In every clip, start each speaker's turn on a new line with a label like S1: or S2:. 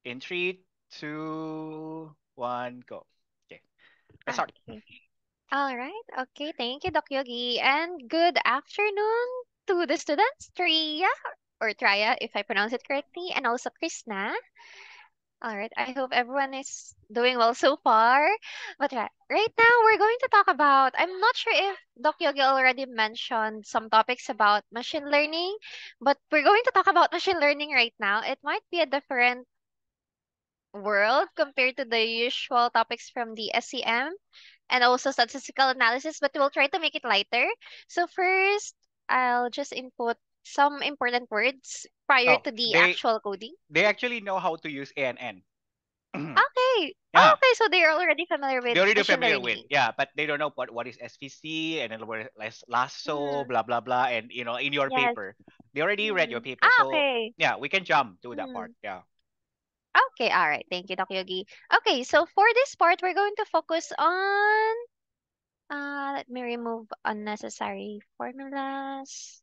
S1: In 3, 2, 1, go. Okay, let's start.
S2: Okay. All right. Okay. Thank you, Doc Yogi. And good afternoon to the students, Tria, or Tria, if I pronounce it correctly, and also Krishna. All right. I hope everyone is doing well so far. But right now, we're going to talk about, I'm not sure if Doc Yogi already mentioned some topics about machine learning, but we're going to talk about machine learning right now. It might be a different world compared to the usual topics from the SEM and also statistical analysis, but we'll try to make it lighter. So first, I'll just input some important words prior
S1: Oh,
S2: to the
S1: they
S2: actual coding.
S1: they actually know how to use ANN.
S2: Okay. Oh,
S1: Yeah,
S2: okay. So they're already familiar with
S1: they're already
S2: machine
S1: familiar with.
S2: learning.
S1: Yeah, but they don't know what is SVC and then what is lasso,
S2: Mm,
S1: blah blah blah, and in your
S2: yes.
S1: paper, they already read your
S2: Mm.
S1: paper.
S2: Ah,
S1: So
S2: okay.
S1: yeah, we can jump to that part.
S2: Mm.
S1: Yeah.
S2: Okay, all right. Thank you, Doc Yogi. Okay, so for this part, we're going to focus on let me remove unnecessary formulas.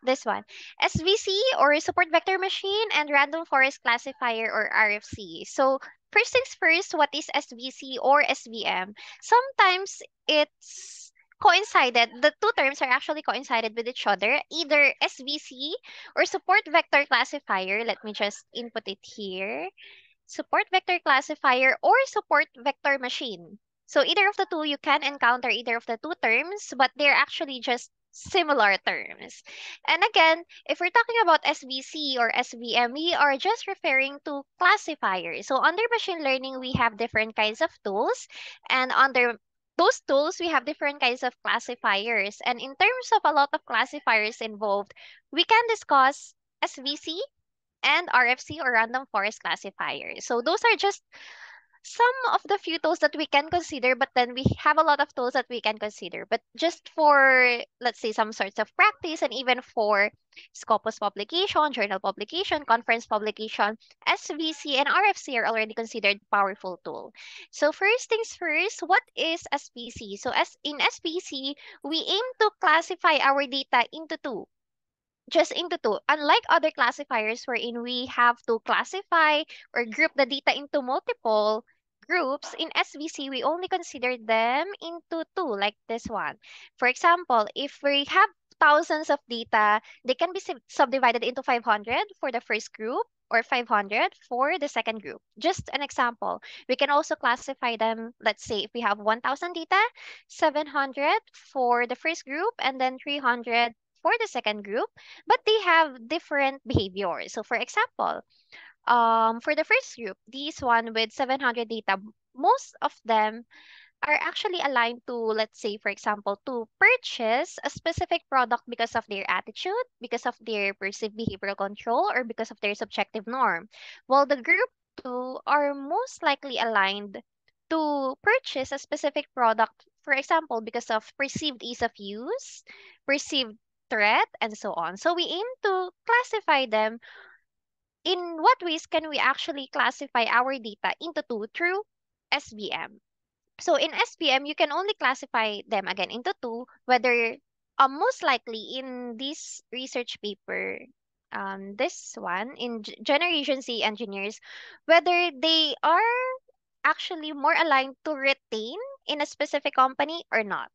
S2: This one. SVC or support vector machine and random forest classifier or RFC. So first things first, what is SVC or SVM? Sometimes it's coincided, the two terms are actually coincided with each other, either SVC or support vector classifier. Let me just input it here. Support vector classifier or support vector machine. So either of the two, you can encounter either of the two terms, but they're actually just similar terms. And again, if we're talking about SVC or SVM, we are just referring to classifiers. So under machine learning, we have different kinds of tools, and under those tools, we have different kinds of classifiers. And in terms of a lot of classifiers involved, we can discuss SVC and RFC or random forest classifier. So those are just some of the few tools that we can consider, but then we have a lot of tools that we can consider. But just for, let's say, some sorts of practice and even for Scopus publication, journal publication, conference publication, SVC and RFC are already considered powerful tool. So first things first, what is SVC? So as in SVC, we aim to classify our data into two, just into two. Unlike other classifiers wherein we have to classify or group the data into multiple groups, in SVC, we only consider them into two, like this one. For example, if we have thousands of data, they can be subdivided into 500 for the first group or 500 for the second group. Just an example. We can also classify them, let's say if we have 1,000 data, 700 for the first group and then 300 for the second group, but they have different behaviors. So for example, for the first group, these one with 700 data, most of them are actually aligned to, let's say, for example, to purchase a specific product because of their attitude, because of their perceived behavioral control, or because of their subjective norm. While the group two are most likely aligned to purchase a specific product, for example, because of perceived ease of use, perceived threat, and so on. So we aim to classify them. In what ways can we actually classify our data into two through SVM? So in SPM, you can only classify them again into two, whether most likely in this research paper, this one in Generation Z engineers, whether they are actually more aligned to retain in a specific company or not.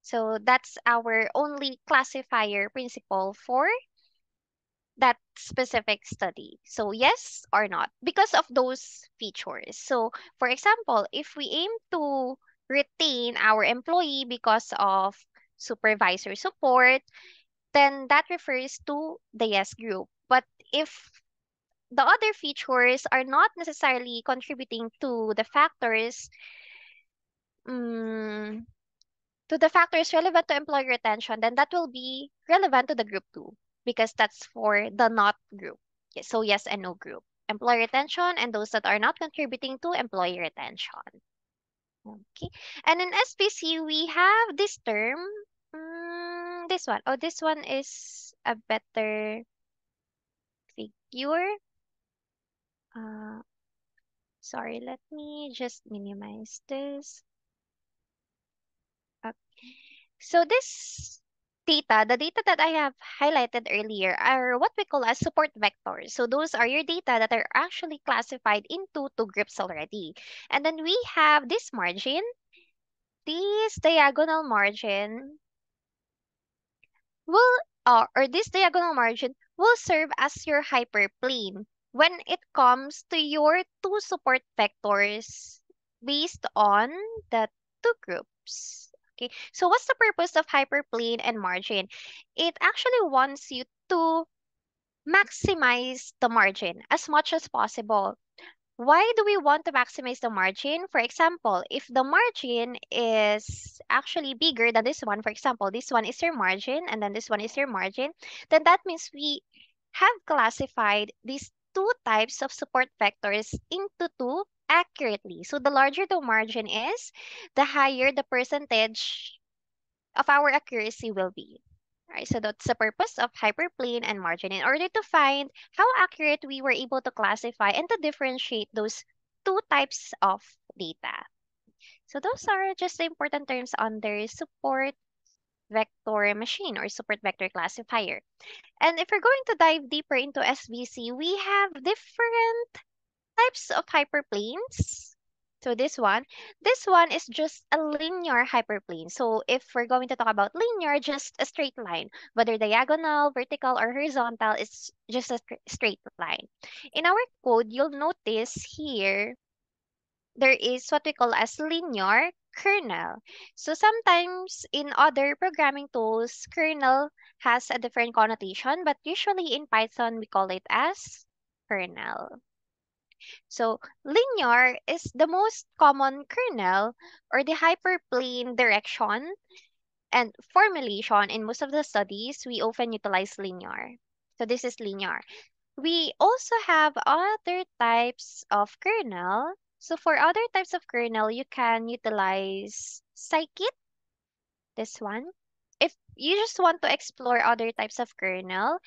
S2: So that's our only classifier principle for that specific study. So yes or not because of those features. So for example, if we aim to retain our employee because of supervisor support, then that refers to the yes group. But if the other features are not necessarily contributing mm, to the factors relevant to employee retention, then that will be relevant to the group two because that's for the not group. So yes and no group. Employee retention and those that are not contributing to employee retention. Okay. And in SPC, we have this term. This one. Oh, this one is a better figure. Uh, Sorry, let me just minimize this. Okay. So this. data, the data that I have highlighted earlier are what we call as support vectors. So those are your data that are actually classified into two groups already. And then we have this margin, this diagonal margin will or this diagonal margin will serve as your hyperplane when it comes to your two support vectors based on the two groups. Okay, so what's the purpose of hyperplane and margin? It actually wants you to maximize the margin as much as possible. Why do we want to maximize the margin? For example, if the margin is actually bigger than this one, for example, this one is your margin and then this one is your margin, then that means we have classified these two types of support vectors into two accurately. So the larger the margin is, the higher the percentage of our accuracy will be. Right, so that's the purpose of hyperplane and margin in order to find how accurate we were able to classify and to differentiate those two types of data. So those are just the important terms under support vector machine or support vector classifier. And if we're going to dive deeper into SVC, we have different types of hyperplanes. So this one is just a linear hyperplane. So if we're going to talk about linear, just a straight line, whether diagonal, vertical, or horizontal, it's just a straight line. In our code, you'll notice here there is what we call as linear kernel. So sometimes in other programming tools, kernel has a different connotation, but usually in Python, we call it as kernel. So linear is the most common kernel or the hyperplane direction and formulation in most of the studies. We often utilize linear. So this is linear. We also have other types of kernel. So for other types of kernel, you can utilize scikit, this one. If you just want to explore other types of kernel,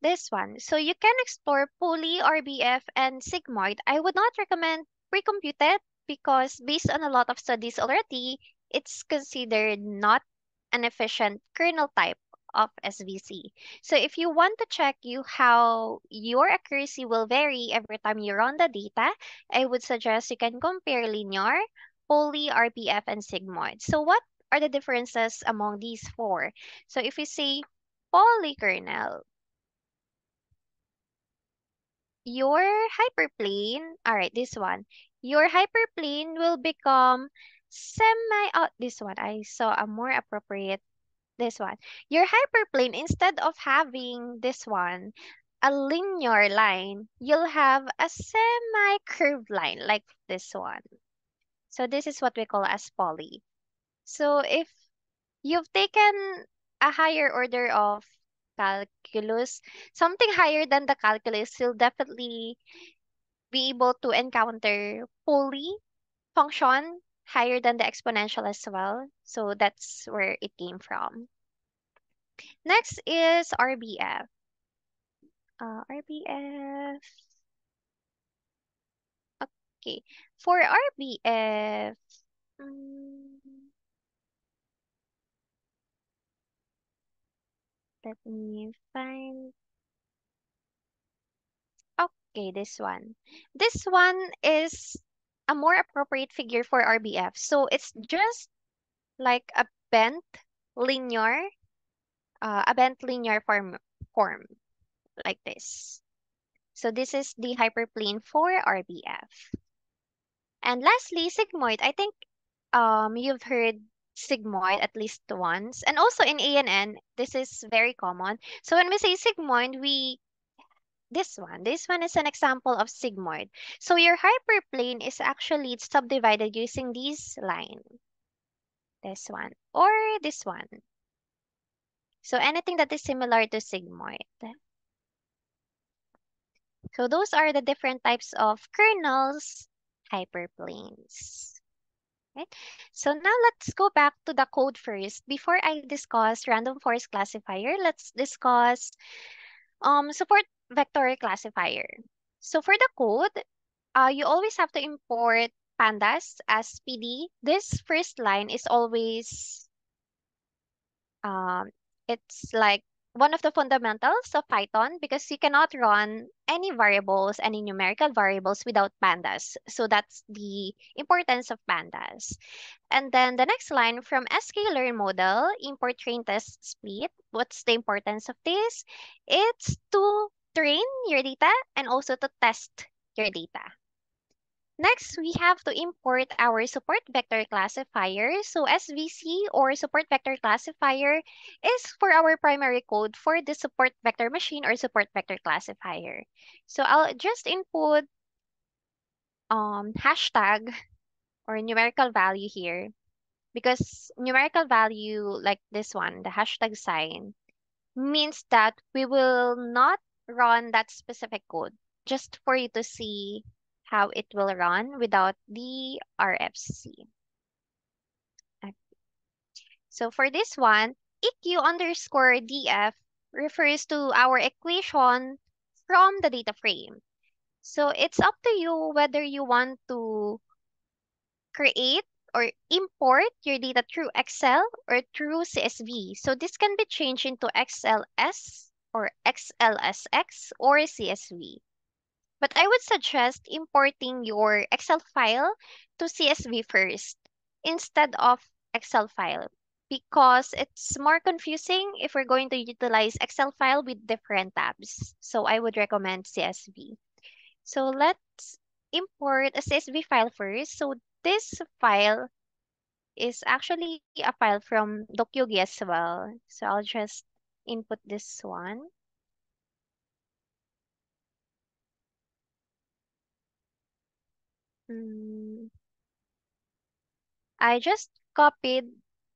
S2: this one. So you can explore Poly, RBF, and Sigmoid. I would not recommend pre-computed because based on a lot of studies already, it's considered not an efficient kernel type of SVC. So if you want to check you how your accuracy will vary every time you run the data, I would suggest you can compare linear, Poly, RBF, and Sigmoid. So what are the differences among these four? So if you say polykernel. Your hyperplane, all right, this one. Your hyperplane will become this one. I saw a more appropriate, this one. Your hyperplane, instead of having this one, a linear line, you'll have a semi-curved line like this one. So this is what we call as poly. So if you've taken a higher order of calculus, something higher than the calculus, you'll definitely be able to encounter poly function higher than the exponential as well. So that's where it came from. Next is RBF. RBF. Okay. For RBF, mm, let me find. Okay, this one. This one is a more appropriate figure for RBF. So it's just like linear, a bent linear form like this. So this is the hyperplane for RBF. And lastly, sigmoid. I think you've heard sigmoid at least once. And also in ANN, this is very common. So when we say sigmoid, this one is an example of sigmoid. So your hyperplane is actually subdivided using this line. This one or this one. So anything that is similar to sigmoid. So those are the different types of kernels, hyperplanes. Right? So now let's go back to the code first. Before I discuss random forest classifier, let's discuss support vector classifier. So for the code, you always have to import pandas as PD. This first line is always Um, it's like one of the fundamentals of Python because you cannot run any variables, any numerical variables without pandas. So that's the importance of pandas. And then the next line from sklearn model, import train test split. What's the importance of this? It's to train your data and also to test your data. Next, we have to import our support vector classifier. So SVC or support vector classifier is for our primary code for the support vector machine or support vector classifier. So I'll just input hashtag or numerical value here because numerical value like this one, the hashtag sign, means that we will not run that specific code just for you to see how it will run without the RFC. Okay. So for this one, EQ underscore DF refers to our equation from the data frame. So it's up to you whether you want to create or import your data through Excel or through CSV. So this can be changed into XLS or XLSX or CSV. But I would suggest importing your Excel file to CSV first instead of Excel file because it's more confusing if we're going to utilize Excel file with different tabs. So I would recommend CSV. So let's import a CSV file first. So this file is actually a file from Dokyogi as well. So I'll just input this one. Mm, I just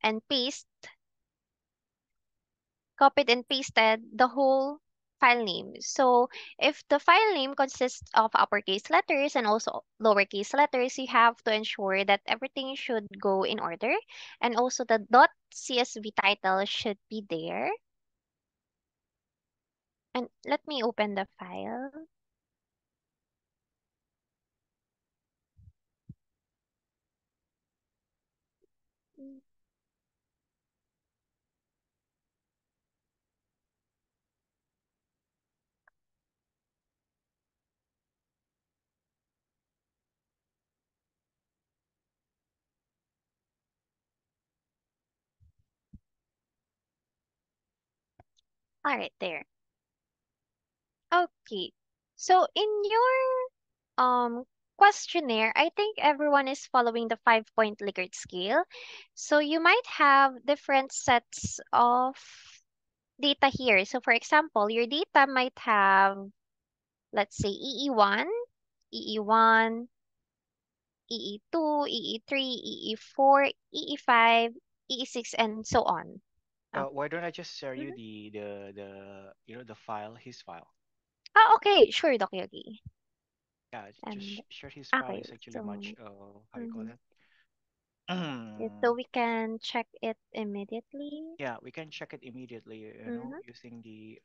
S2: and paste, copied and pasted the whole file name. So if the file name consists of uppercase letters and also lowercase letters, you have to ensure that everything should go in order. And also the .csv title should be there. And let me open the file. Mm, all right, there. Okay. So in your questionnaire, I think everyone is following the 5-point Likert scale. So you might have different sets of data here. So for example, your data might have, let's say, EE1, EE1, EE2, EE3, EE4, EE5, EE6, and so on.
S1: Why don't I just share you
S2: Mhm.
S1: the file, his file.
S2: Oh, okay, sure, Doc Yogi.
S1: Yeah, just
S2: And
S1: share his file
S2: okay,
S1: is actually much
S2: so
S1: how you call
S2: mhm.
S1: it?
S2: Yes, so we can check it immediately.
S1: Yeah, we can check it immediately,
S2: Mm-hmm.
S1: using the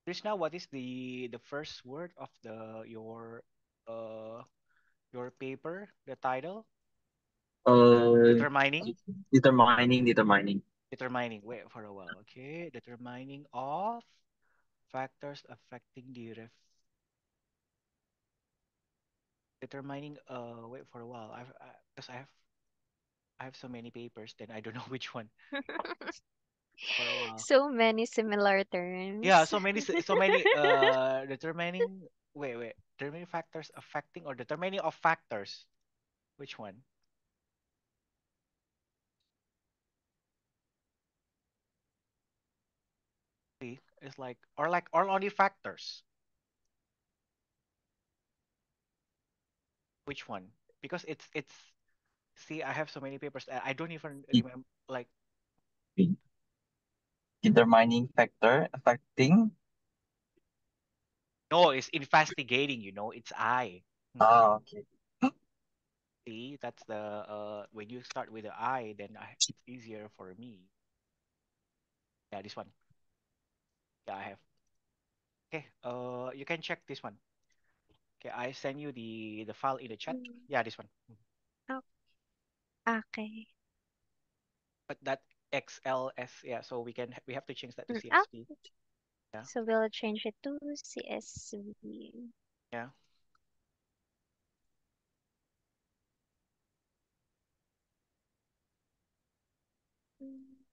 S1: Krishna, what is the first word of uh your paper, the title?
S3: Uh,
S1: Determining?
S3: determining.
S1: Determining. Wait for a while, okay? Determining of factors affecting the determining wait for a while. Because I have so many papers, then I don't know which one for a while.
S2: So many similar
S1: Yeah,
S2: terms.
S1: so many determining wait, determining factors affecting or determining of factors. Which one? See, it's like or only factors. Which one? Because it's see, I have so many papers. I don't even
S3: De-
S1: remember like
S3: Determining factor affecting.
S1: no, it's investigating, it's I. Mhm.
S3: Ah, okay.
S1: See, that's the when you start with the I, then it's easier for me. Yeah, this one. Yeah, I have. Okay, you can check this one. Okay, I send you the file in the chat.
S2: Mm,
S1: Yeah, this one.
S2: oh, okay.
S1: But that XLS. Yeah, so we have to change that to
S2: Oh,
S1: CSV. Yeah,
S2: so we'll change it to CSV.
S1: yeah.
S2: Mm,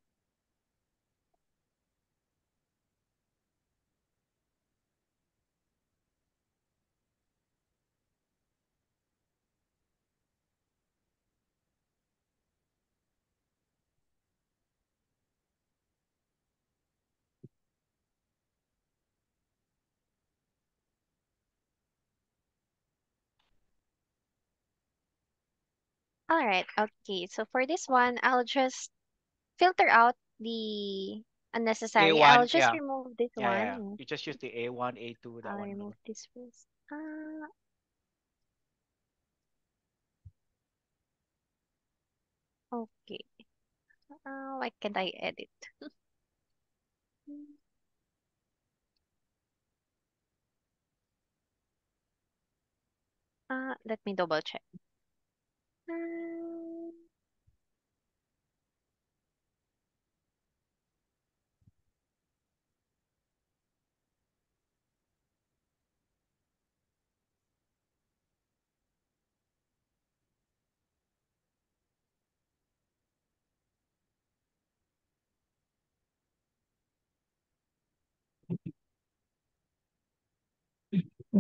S2: All right, okay. So for this one, I'll just filter out the unnecessary. I'll
S1: A1.
S2: just
S1: Yeah,
S2: remove this
S1: yeah, yeah,
S2: one.
S1: yeah.
S2: Yes,
S1: You just use the A1, A2, that
S2: I'll
S1: one.
S2: remove this first. Okay. Why can't I edit? Let me double check. Um,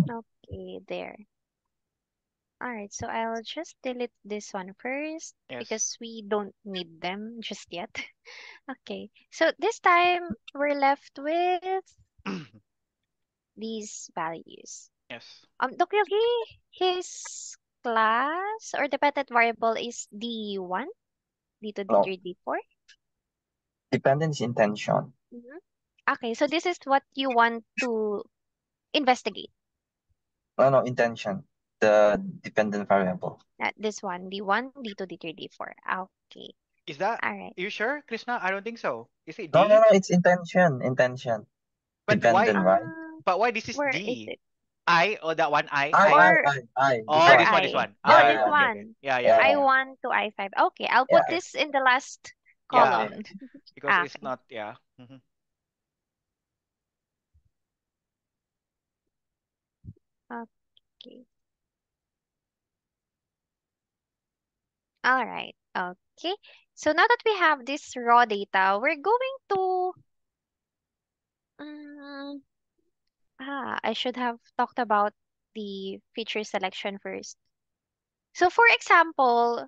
S2: okay, there. All right, so I'll just delete this one first
S1: Yes.
S2: because we don't need them just yet. Okay, so this time we're left with these values.
S1: Yes.
S2: Dokyogi, his class or dependent variable is D1, D2,
S3: No,
S2: D3, D4.
S3: dependence intention.
S2: Mm-hmm. Okay, so this is what you want to investigate.
S3: No, no, intention. The dependent variable.
S2: This one, D1, D2, D3, D4. Okay,
S1: Is that,
S2: all right.
S1: you sure, Krishna? I don't think so. Is it
S3: No, no,
S1: D?
S3: no, it's intention. Intention.
S1: But why?
S3: Dependent, right?
S1: But why this is
S2: Where is
S1: D?
S2: it?
S1: I, or that one I?
S3: I,
S1: I.
S3: I,
S2: Or
S3: I, I. This
S1: Oh,
S2: or
S3: one.
S1: this
S2: I?
S1: one.
S2: Oh,
S1: Ah,
S3: Yeah,
S2: this
S1: yeah.
S3: yeah,
S1: Okay, okay.
S2: one.
S1: Yeah, yeah, yeah,
S3: yeah,
S1: yeah.
S2: I1 to I5. Okay, I'll put
S3: yeah.
S1: Okay.
S2: this in the last
S1: Yeah,
S3: Okay.
S2: column.
S1: because it's
S2: Okay.
S1: not. Yeah. Hmm.
S2: Okay. All right. Okay. So now that we have this raw data, we're going to um, I should have talked about the feature selection first. So for example,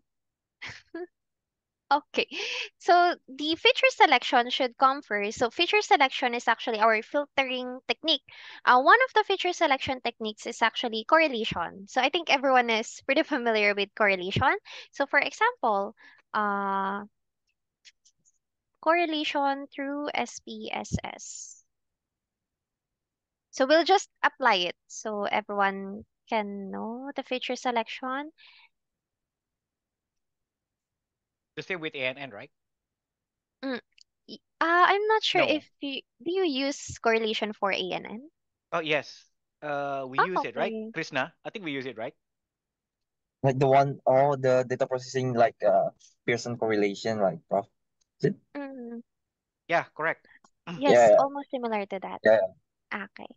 S2: okay. So the feature selection should come first. So feature selection is actually our filtering technique. One of the feature selection techniques is actually correlation. So I think everyone is pretty familiar with correlation. So for example, uh, correlation through SPSS. So we'll just apply it so everyone can know the feature selection.
S1: The same with ANN, right?
S2: Mm. I'm not sure
S1: No.
S2: if you do you use correlation for ANN?
S1: Oh, yes. We
S2: Oh,
S1: use it, right?
S2: okay.
S1: Krishna, I think we use it, right?
S3: Like the one, oh, the data processing, like Pearson correlation, like prof. Is it?
S2: Mm,
S1: Yeah, correct.
S3: Yeah,
S2: yes,
S3: yeah,
S2: almost similar to that.
S3: yeah, yeah.
S2: Okay.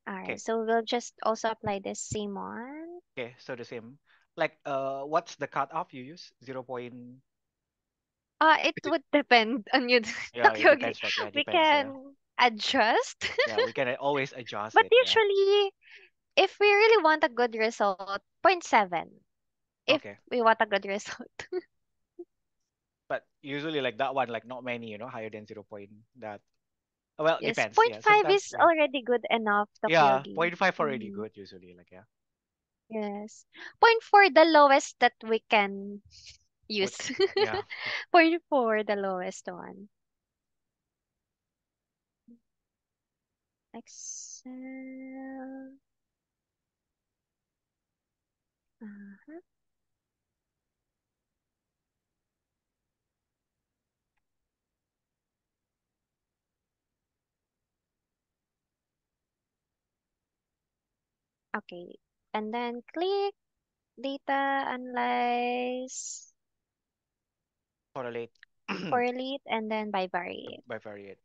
S2: All right.
S1: Okay.
S2: So we'll just also apply this same one.
S1: Okay. So the same. Like, what's the cutoff you use? 0.
S2: It would depend on you,
S1: Yeah, it
S2: Takyogi.
S1: depends, right? Yeah, it
S2: We
S1: depends. Yeah.
S2: can adjust.
S1: Yeah, we can always adjust
S2: But
S1: it. Yeah.
S2: usually, if we really want a good result, zero point 0.7. If
S1: Okay.
S2: we want a good result.
S1: But usually like that one, like not many, higher than 0. That. Well,
S2: Yes,
S1: depends.
S2: point
S1: Yeah.
S2: 0.5
S1: Sometimes,
S2: is
S1: yeah.
S2: already good enough,
S1: Yeah,
S2: Takyogi.
S1: 0.5 already
S2: Mm,
S1: good usually. Like, yeah.
S2: yes. Point 0.4, the lowest that we can
S1: Put,
S2: use.
S1: yeah.
S2: 0.4, the lowest one. Excel. Uh-huh. Okay. And then click data analyze.
S1: Correlate.
S2: correlate, and then bivariate.
S1: Bivariate.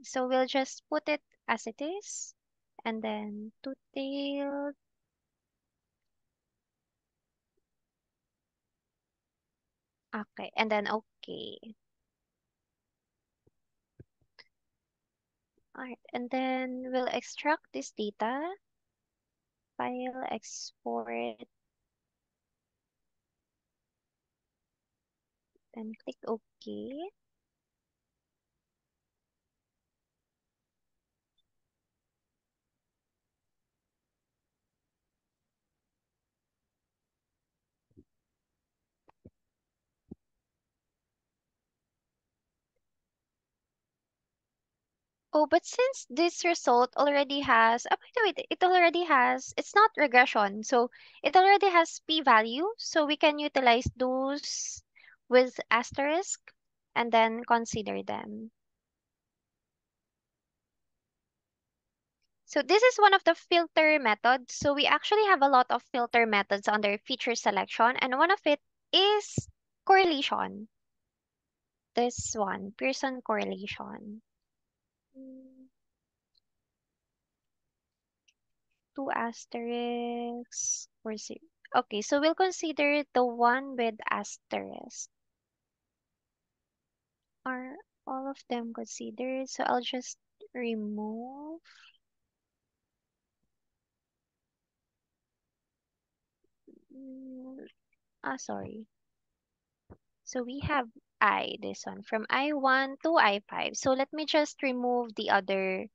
S2: So we'll just put it as it is, and then two-tailed. Okay, and then okay. Alright, and then we'll extract this data, file, export, then click OK. Oh, but since this result already has, oh, by the way, it already has, it's not regression, so it already has p-value, so we can utilize those with asterisk and then consider them. So this is one of the filter methods. So we actually have a lot of filter methods under feature selection, and one of it is correlation. This one, Pearson correlation. Mm, Two asterisks or zero. Okay, so we'll consider the one with asterisk. Are all of them considered? So I'll just remove. mm, Sorry. So we have this one, from I1 to I5. So let me just remove the other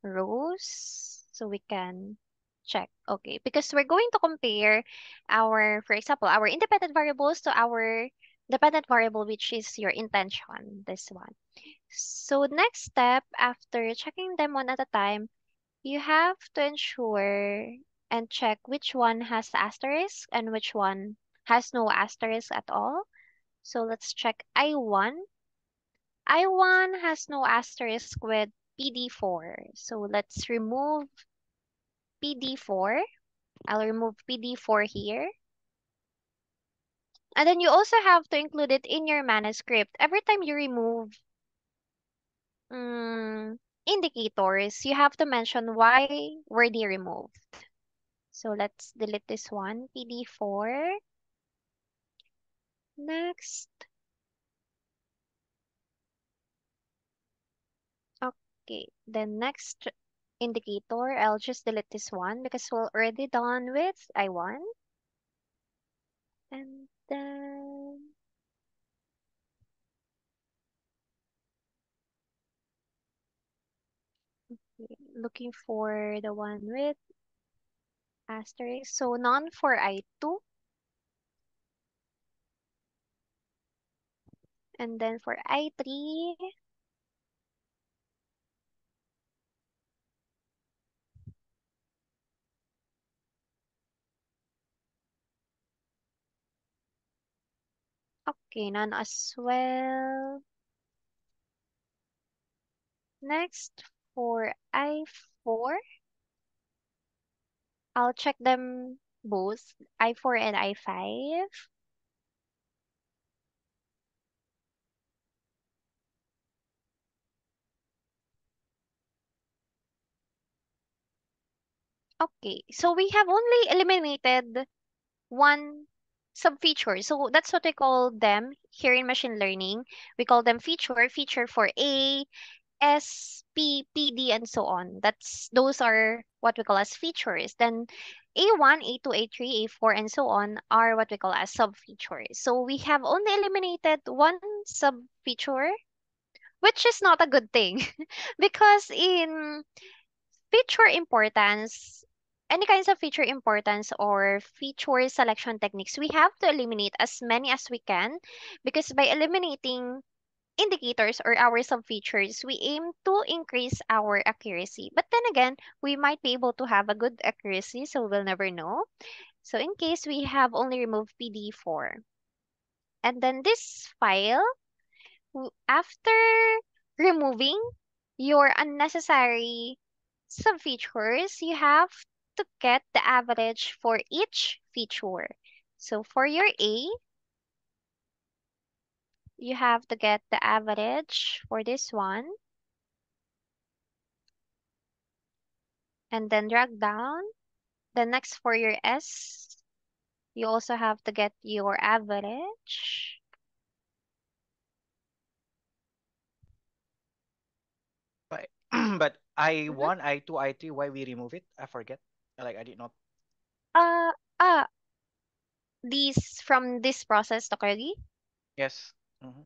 S2: rows so we can check. Okay, because we're going to compare our, for example, our independent variables to our dependent variable, which is your intention, this one. So next step, after checking them one at a time, you have to ensure and check which one has asterisk and which one has no asterisk at all. So let's check I1. I1 has no asterisk with PD4. So let's remove PD4. I'll remove PD4 here. And then you also have to include it in your manuscript. Every time you remove indicators, you have to mention why were they removed. So let's delete this one, PD4. Next. Okay, the next indicator, I'll just delete this one because we're already done with I1. And then looking for the one with asterisk. So none for I2. And then for I3, okay, none as well. Next, for I4, I'll check them both, I4 and I5. Okay, so we have only eliminated one subfeature. So that's what we call them here in machine learning. We call them feature for A, S, P, P, D, and so on. Those are what we call as features. Then A1, A2, A3, A4, and so on are what we call as subfeatures. So we have only eliminated one subfeature, which is not a good thing because in feature importance, any kinds of feature importance or feature selection techniques, we have to eliminate as many as we can because by eliminating indicators or our subfeatures, we aim to increase our accuracy. But then again, we might be able to have a good accuracy, so we'll never know. So in case we have only removed PD4. And then this file, after removing your unnecessary subfeatures, you have to get the average for each feature. So for your A, you have to get the average for this one and then drag down. The next for your S, you also have to get your average.
S1: But but I
S2: Mhm.
S1: one, I two, I three. Why we remove it? I forget. Like I did not.
S2: Uh, ah, these from this process, Tokogi.
S1: Yes. Hmm.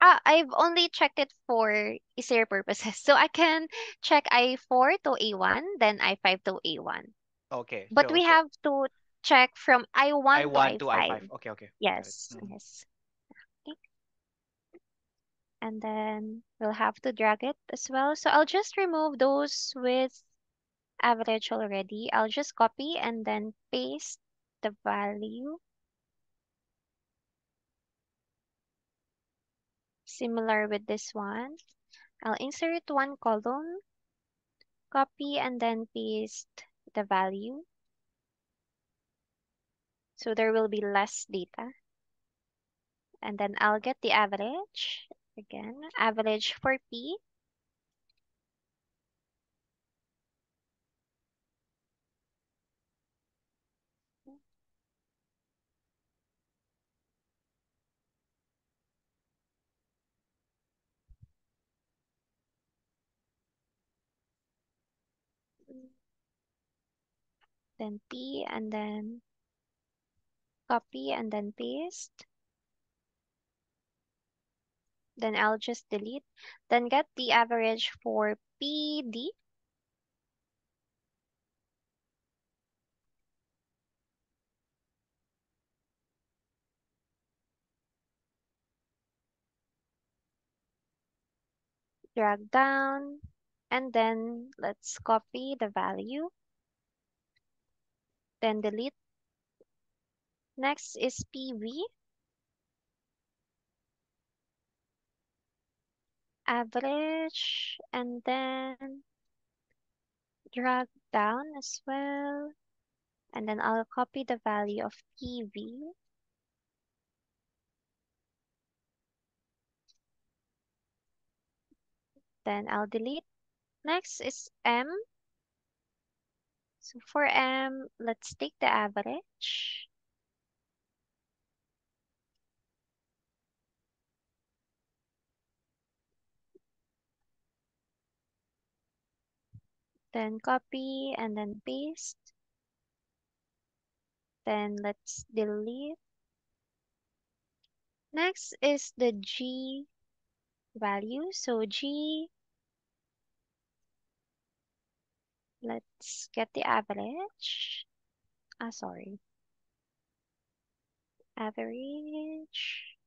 S2: I've only checked it for easier purposes. So I can check I4 to A1, then I5 to A1.
S1: Okay.
S2: But
S1: So
S2: we
S1: so
S2: have to check from
S1: I
S2: I1 to
S1: one to I
S2: I5.
S1: five. Okay. Okay. Got it.
S2: Yes,
S1: Hmm.
S2: yes. Okay. And then we'll have to drag it as well. So I'll just remove those with average already. I'll just copy and then paste the value. Similar with this one. I'll insert one column, copy and then paste the value. So there will be less data. And then I'll get the average. Again, average for P. Then P and then copy and then paste. Then I'll just delete. Then get the average for PD. Drag down. And then let's copy the value. Then delete. Next is PV. Average. And then drag down as well. And then I'll copy the value of PV. Then I'll delete. Next is M. So for M, let's take the average. Then copy and then paste. Then let's delete. Next is the G value. So G, let's get the average. Sorry. Average.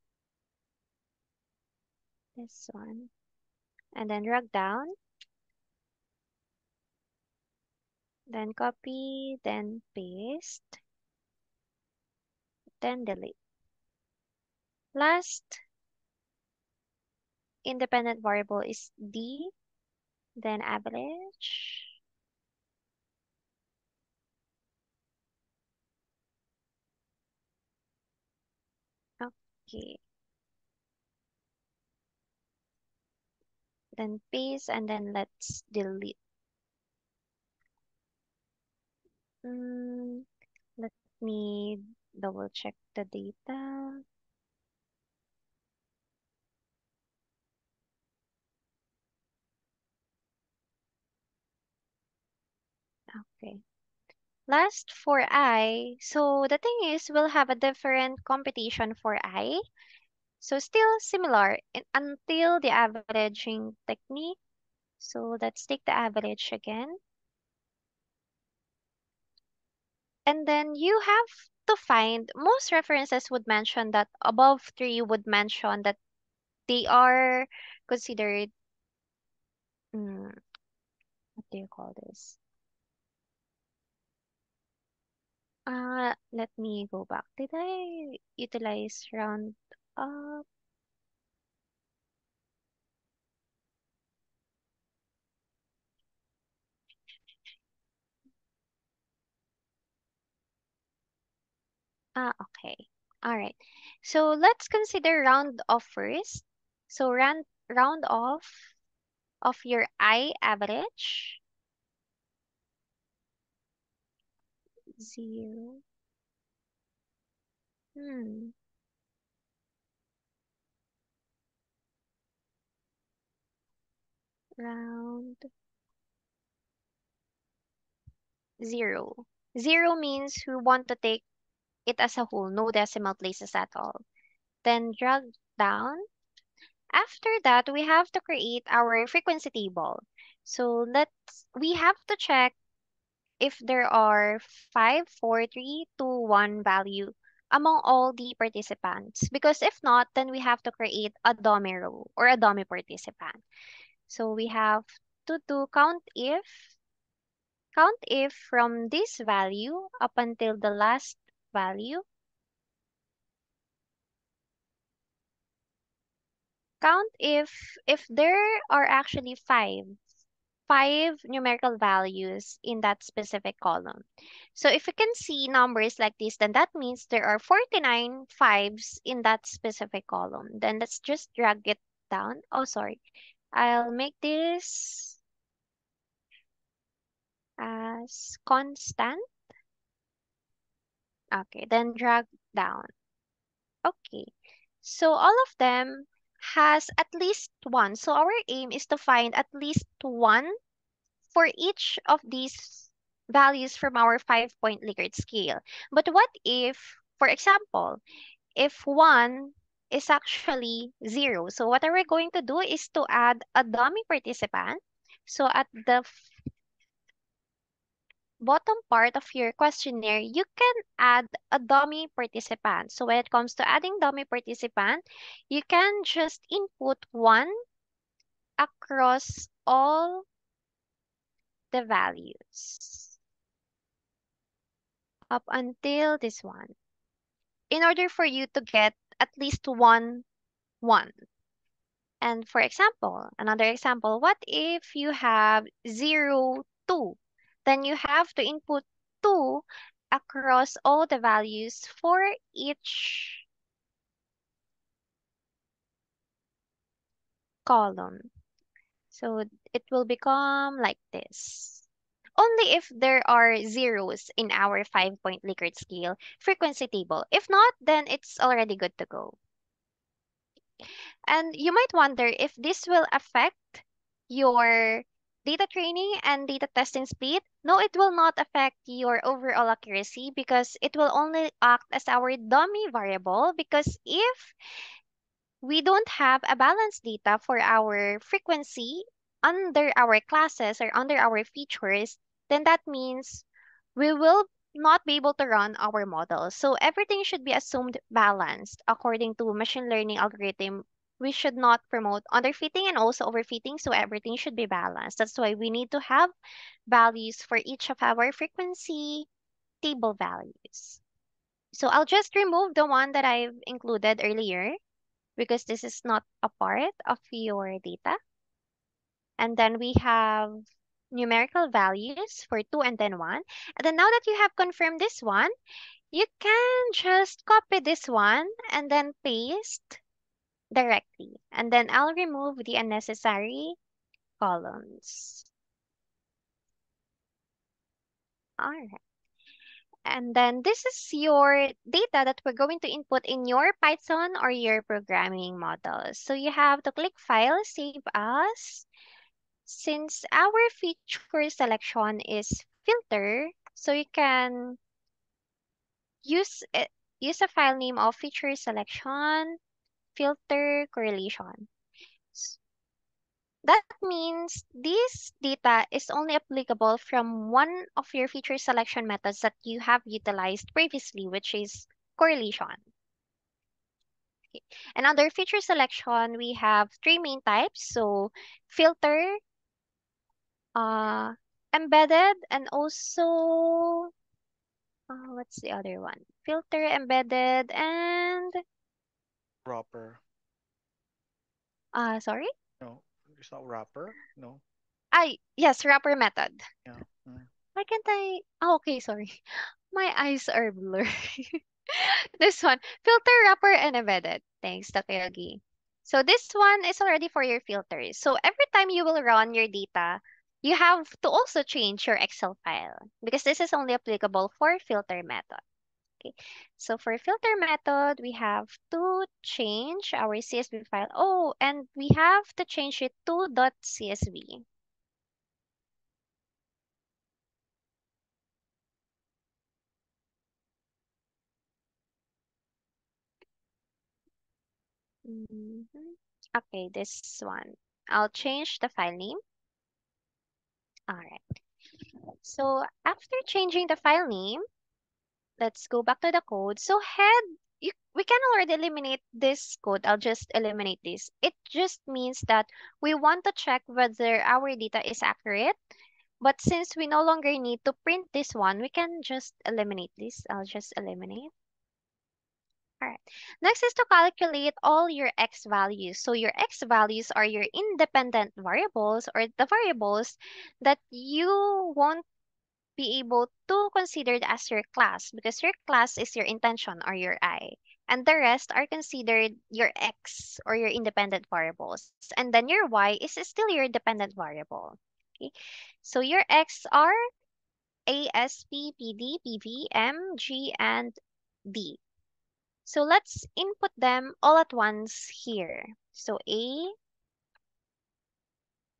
S2: This one. And then drag down. Then copy, then paste. Then delete. Last independent variable is D, then average. Okay. Then paste and then let's delete. Mm, let me double check the data. Okay. Last for I. So the thing is, we'll have a different computation for I. So still similar until the averaging technique. So let's take the average again. And then you have to find, most references would mention that above 3 would mention that they are considered, mm, what do you call this? Let me go back. Did I utilize round up? Okay. All right. So let's consider round off first. So round off of your I average. 0. Hmm. Round 0. 0 means we want to take it as a whole, no decimal places at all. Then drag down. After that, we have to create our frequency table. So we have to check if there are 5, 4, 3, 2, 1 value among all the participants. Because if not, then we have to create a dummy row or a dummy participant. So we have to do count if from this value up until the last value. Count if there are actually five numerical values in that specific column. So if you can see numbers like this, then that means there are 49 fives in that specific column. Then let's just drag it down. Oh, sorry. I'll make this as constant. Okay, then drag down. Okay. So all of them has at least one. So our aim is to find at least one for each of these values from our 5-point Likert scale. But what if, for example, if 1 is actually 0? So what are we going to do is to add a dummy participant. So at the bottom part of your questionnaire, you can add a dummy participant. So when it comes to adding dummy participant, you can just input 1 across all the values up until this one in order for you to get at least one. And for example, another example, what if you have 0, 2? Then you have to input 2 across all the values for each column. So it will become like this. Only if there are zeros in our 5-point Likert scale frequency table. If not, then it's already good to go. And you might wonder if this will affect your data training and data testing speed. No, it will not affect your overall accuracy because it will only act as our dummy variable. Because if we don't have a balanced data for our frequency under our classes or under our features, then that means we will not be able to run our model. So everything should be assumed balanced according to machine learning algorithm. We should not promote underfitting and also overfitting, so everything should be balanced. That's why we need to have values for each of our frequency table values. So I'll just remove the one that I've included earlier because this is not a part of your data. And then we have numerical values for 2 and then 1. And then now that you have confirmed this one, you can just copy this one and then paste directly. And then I'll remove the unnecessary columns. All right. And then this is your data that we're going to input in your Python or your programming model. So you have to click File, Save As. Since our feature selection is filter, so you can use it, use a file name of feature selection filter correlation. S- That means this data is only applicable from one of your feature selection methods that you have utilized previously, which is correlation. Okay. And under feature selection, we have three main types. So filter, uh, embedded, and also what's the other one? Filter, embedded, and
S1: Wrapper.
S2: sorry?
S1: No, it's not wrapper. No.
S2: Yes, wrapper method.
S1: Yeah.
S2: Why can't I? Oh, okay, sorry. My eyes are blurred. This one, filter wrapper and embedded. Thanks, Takeyogi. So this one is already for your filters. So every time you will run your data, you have to also change your Excel file because this is only applicable for filter method. Okay. So for filter method, we have to change our CSV file. Oh, and we have to change it to .csv. Mhm. Okay, this one. I'll change the file name. All right. So after changing the file name, let's go back to the code. So we can already eliminate this code. I'll just eliminate this. It just means that we want to check whether our data is accurate. But since we no longer need to print this one, we can just eliminate this. I'll just eliminate. All right. Next is to calculate all your x values. So your x values are your independent variables or the variables that you won't be able to consider as your class because your class is your intention or your I. And the rest are considered your x or your independent variables. And then your y is still your dependent variable. Okay. So your x are A, S, P, P, D, P, V, M, G, and D. So let's input them all at once here. So A,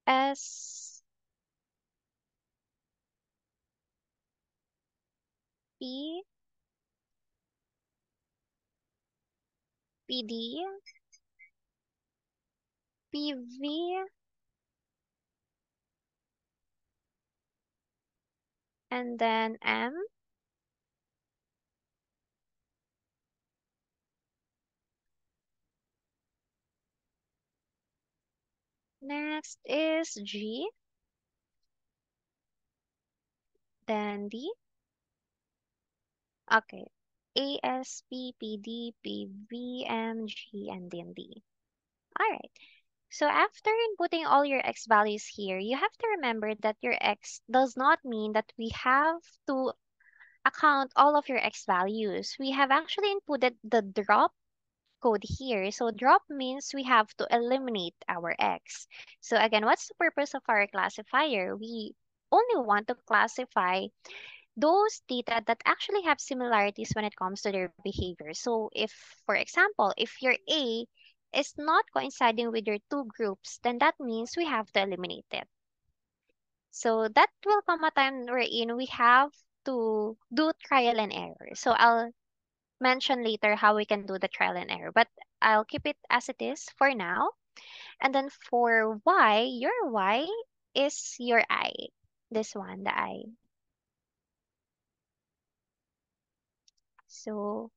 S2: S, P, P, D, P, V, and then M. Next is G, then D. Okay. A, S, P, P, D, P, V, M, G, and then D. All right. So after inputting all your x values here, you have to remember that your x does not mean that we have to account all of your x values. We have actually inputted the drop code here. So drop means we have to eliminate our x. So again, what's the purpose of our classifier? We only want to classify those data that actually have similarities when it comes to their behavior. So if, for example, if your A is not coinciding with your two groups, then that means we have to eliminate it. So that will come a time wherein we have to do trial and error. So I'll mention later how we can do the trial and error, but I'll keep it as it is for now. And then for Y, your Y is your I. This one, the I. So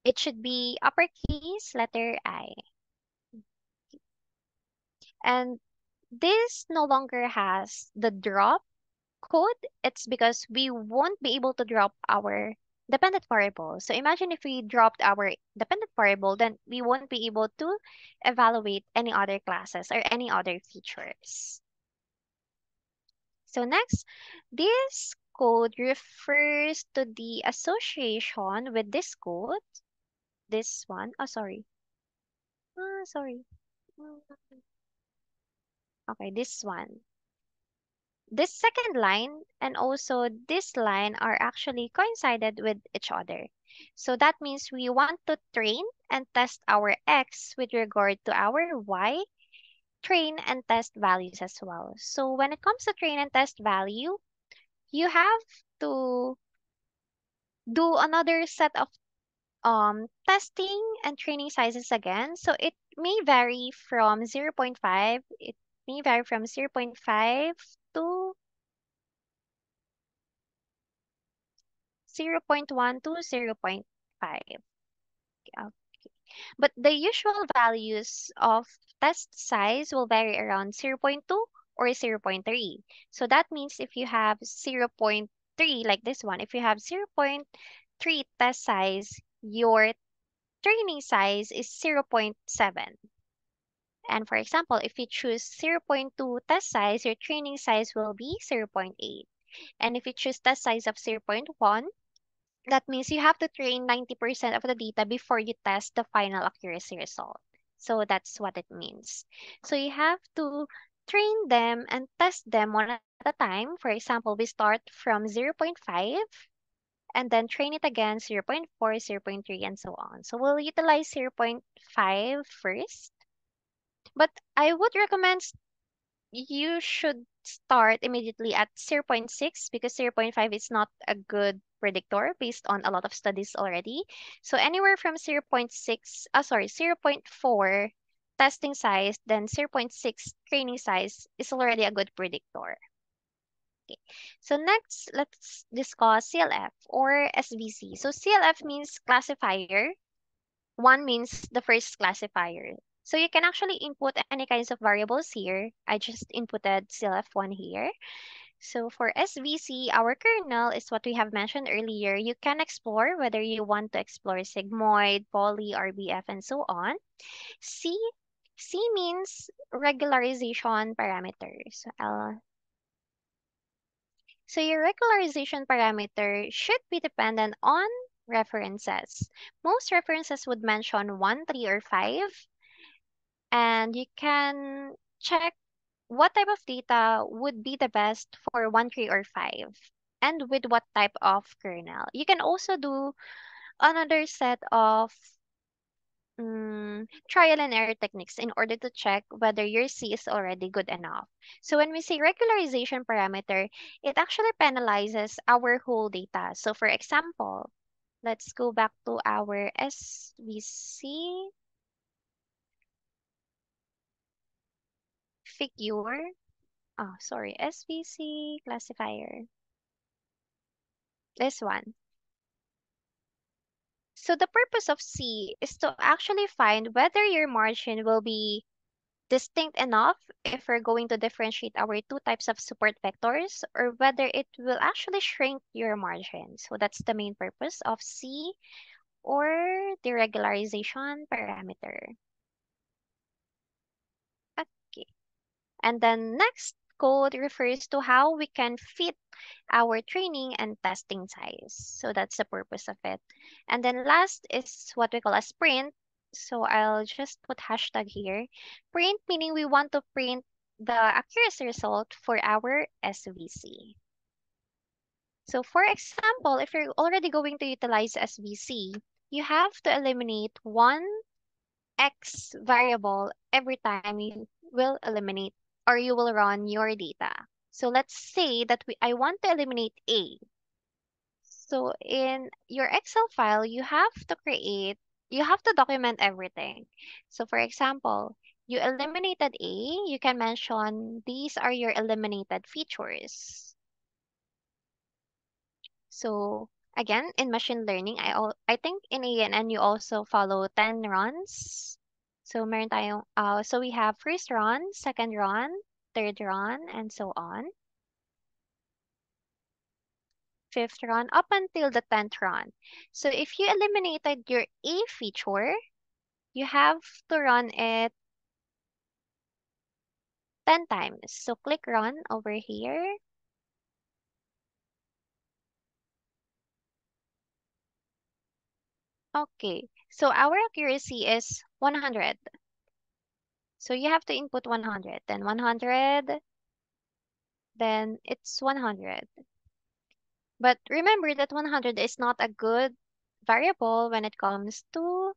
S2: it should be uppercase letter I. And this no longer has the drop code. It's because we won't be able to drop our dependent variable. So imagine if we dropped our dependent variable, then we won't be able to evaluate any other classes or any other features. So next, this code refers to the association with this code. This one, oh sorry. Sorry. Mm, Okay, this one. This second line and also this line are actually coincided with each other. So that means we want to train and test our x with regard to our y, train and test values as well. So when it comes to train and test value, you have to do another set of testing and training sizes again. So it may vary from zero point 0.5, it may vary from zero point 0.5 to 0.1 to zero point 0.5. Okay. But the usual values of test size will vary around zero point 0.2 or zero point 0.3. So that means if you have zero point 0.3, like this one, if you have zero point 0.3 test size, your training size is 0.7. And for example, if you choose zero point 0.2 test size, your training size will be zero point 0.8. And if you choose test size of zero point 0.1, That means you have to train 90% of the data before you test the final accuracy result. So that's what it means. So you have to train them and test them one at a time. For example, we start from 0.5 and then train it again 0.4, 0.3, and so on. So we'll utilize 0.5 first. But I would recommend you should start immediately at zero point 0.6 because zero point 0.5 is not a good predictor based on a lot of studies already. So anywhere from 0.6, sorry, zero point 0.4 testing size, then zero point 0.6 training size is already a good predictor. Okay. So next, let's discuss CLF or SVC. So CLF means classifier. One means the first classifier. So you can actually input any kinds of variables here. I just inputted CLF1 here. So for SVC, our kernel is what we have mentioned earlier. You can explore whether you want to explore sigmoid, poly, RBF, and so on. C, C means regularization parameters. So your regularization parameter should be dependent on references. Most references would mention 1, 3, or 5, and you can check what type of data would be the best for 1, 3, or 5, and with what type of kernel. You can also do another set of trial and error techniques in order to check whether your C is already good enough. So when we say regularization parameter, it actually penalizes our whole data. So for example, let's go back to our SVC figure. Oh, sorry, SVC classifier. This one. So the purpose of C is to actually find whether your margin will be distinct enough if we're going to differentiate our two types of support vectors or whether it will actually shrink your margin. So that's the main purpose of C or the regularization parameter. Okay. And then next code refers to how we can fit our training and testing size. So that's the purpose of it. And then last is what we call a sprint. So I'll just put hashtag here. Print meaning we want to print the accuracy result for our SVC. So for example, if you're already going to utilize SVC, you have to eliminate one X variable every time you will eliminate or you will run your data. So let's say that I want to eliminate A. So in your Excel file, you have to document everything. So for example, you eliminated A, you can mention these are your eliminated features. So again, in machine learning, I think in ANN you also follow 10 runs. So meron tayong, so we have first run, second run, third run, and so on. Fifth run up until the 10th run. So if you eliminated your A feature, you have to run it 10 times. So click run over here. Okay, so our accuracy is 100. So you have to input 100, then 100, then it's 100. But remember that 100 is not a good variable when it comes to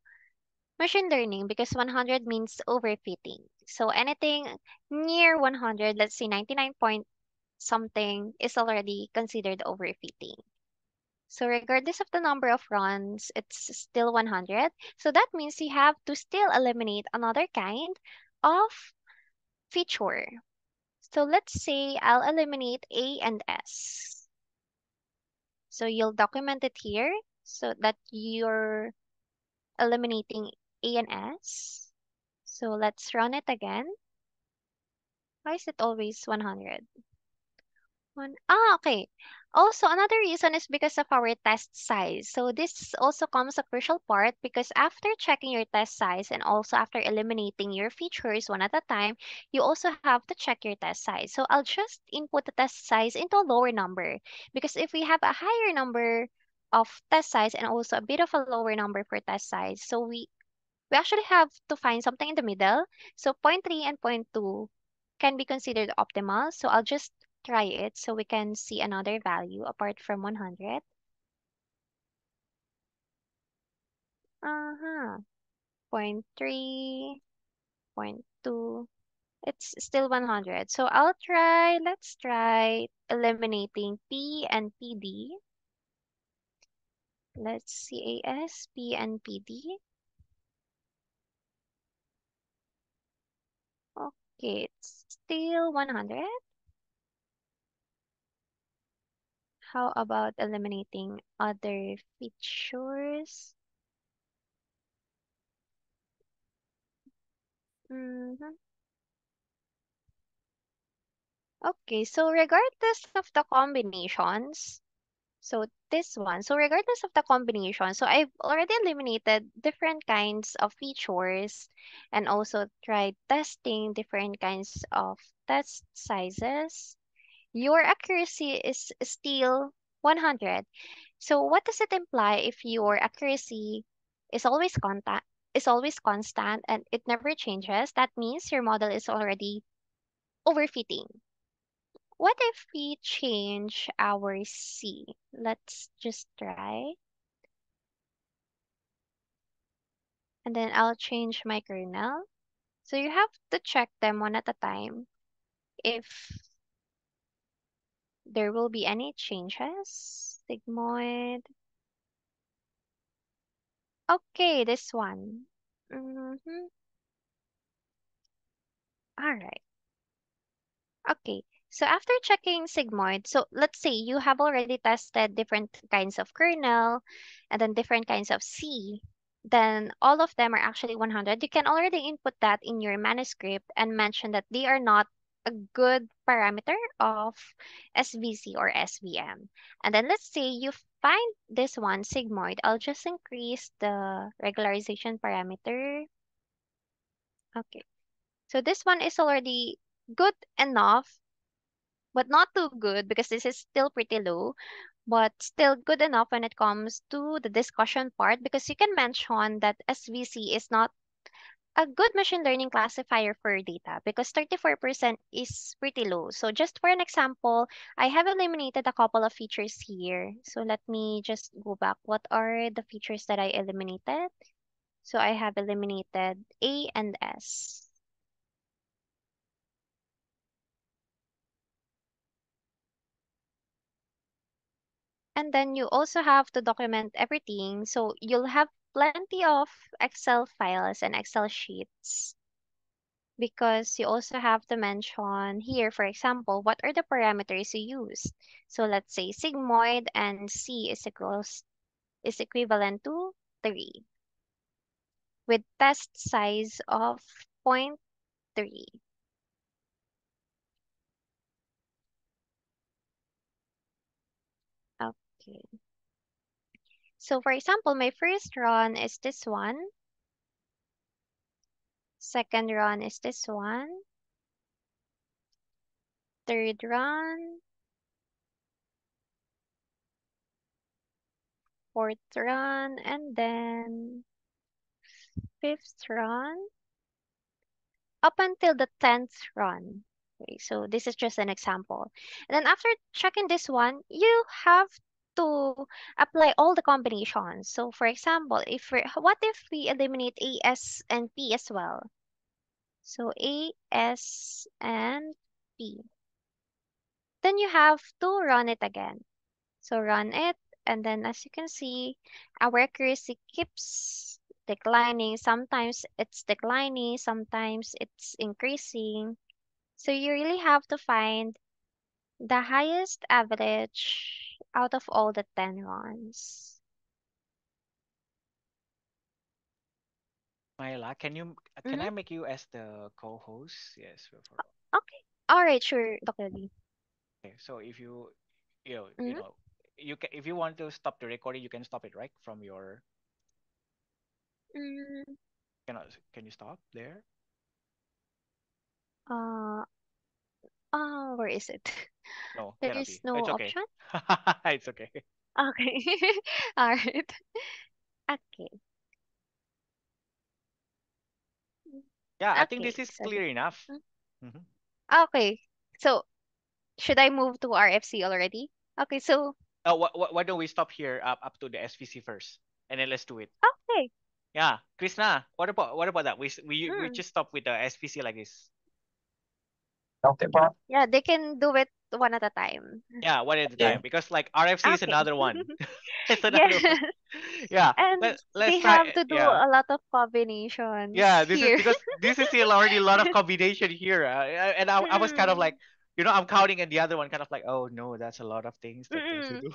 S2: machine learning because 100 means overfitting. So anything near 100, let's say 99 point something, is already considered overfitting. So regardless of the number of runs, it's still 100. So that means you have to still eliminate another kind of feature. So let's say I'll eliminate A and S. So you'll document it here so that you're eliminating A and S. So let's run it again. Why is it always 100? Okay. Also, another reason is because of our test size. So this also comes a crucial part because after checking your test size and also after eliminating your features one at a time, you also have to check your test size. So I'll just input the test size into a lower number because if we have a higher number of test size and also a bit of a lower number for test size. So we actually have to find something in the middle. So zero point 0.3 and zero point 0.2 can be considered optimal. So I'll just try it so we can see another value apart from 100. Uh-huh. zero point 0.3, zero point 0.2. It's still 100. So let's try eliminating P and PD. Let's see AS, P and PD. Okay, it's still 100. How about eliminating other features? Mhm. Okay, so regardless of the combinations, so this one, so regardless of the combination, so I've already eliminated different kinds of features and also tried testing different kinds of test sizes. Your accuracy is still 100. So what does it imply if your accuracy is always constant and it never changes? That means your model is already overfitting. What if we change our C? Let's just try. And then I'll change my kernel. So you have to check them one at a time if there will be any changes. Sigmoid. Okay, this one. Mm-hmm. All right. Okay. So after checking sigmoid, so let's say you have already tested different kinds of kernel and then different kinds of C, then all of them are actually 100. You can already input that in your manuscript and mention that they are not a good parameter of SVC or SVM. And then let's say you find this one sigmoid. I'll just increase the regularization parameter. Okay. So this one is already good enough, but not too good because this is still pretty low, but still good enough when it comes to the discussion part because you can mention that SVC is not a good machine learning classifier for data because 34% is pretty low. So just for an example, I have eliminated a couple of features here. So let me just go back. What are the features that I eliminated? So I have eliminated A and S. And then you also have to document everything. So you'll have plenty of Excel files and Excel sheets because you also have to mention here, for example, what are the parameters you used. So let's say sigmoid and C is equivalent to 3 with test size of zero point 0.3. Okay. So for example, my first run is this one. Second run is this one. Third run, fourth run, and then fifth run up until the 10th run. Okay, so this is just an example. And then after checking this one, you have to apply all the combinations. So for example, what if we eliminate A, S, and P as well? So A, S, and P. Then you have to run it again. So run it, and then as you can see, our accuracy keeps declining. Sometimes it's declining, sometimes it's increasing. So you really have to find the highest average out of all the 10 runs.
S1: Myla, can
S2: Mm-hmm.
S1: I make you as the co-host? Yes.
S2: Okay. All right, sure, Dr. Lee.
S1: Okay. So if you know, you
S2: Mm-hmm.
S1: know, if you want to stop the recording, you can stop it right from your.
S2: Mm,
S1: Can you stop there?
S2: uh, where is it?
S1: No,
S2: There
S1: cannot
S2: is
S1: be.
S2: no
S1: It's okay.
S2: option.
S1: It's okay.
S2: Okay. All right. Okay.
S1: Yeah, I think
S2: Okay.
S1: this is
S2: So
S1: clear enough.
S2: mm,
S1: Hmm.
S2: okay. So should I move to RFC already? Okay. So
S1: Why don't we stop here up to the SVC first, and then let's do it.
S2: okay.
S1: Yeah, Krishna, what about that? We
S2: Mm,
S1: just stop with the SVC like this.
S3: Okay, Prof.
S2: yeah, they can do it one at a time.
S1: Yeah, one at a
S3: Yeah.
S1: time because like RFC is
S2: Okay.
S1: another one. It's another
S2: Yes.
S1: one. Yeah,
S2: And
S1: let's
S2: they
S1: try.
S2: have to do
S1: Yeah,
S2: a lot of combinations
S1: yeah. This is
S2: here.
S1: because this is already a lot of combination here, and I was kind of like,
S2: Mm,
S1: I'm counting, and the other one kind of like, oh no, that's a lot of things that they have to
S2: mm.
S1: do.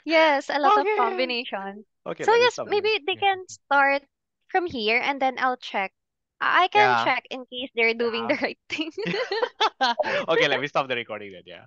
S2: Yes, a lot of
S1: Okay,
S2: combinations.
S1: okay.
S2: So
S1: Let me
S2: yes,
S1: stop
S2: maybe
S1: here.
S2: they
S1: Yeah,
S2: can start from here and then I'll check. I can
S1: yeah,
S2: check in case they're doing
S1: yeah.
S2: the right thing.
S1: Okay, let me stop the recording then. Yeah.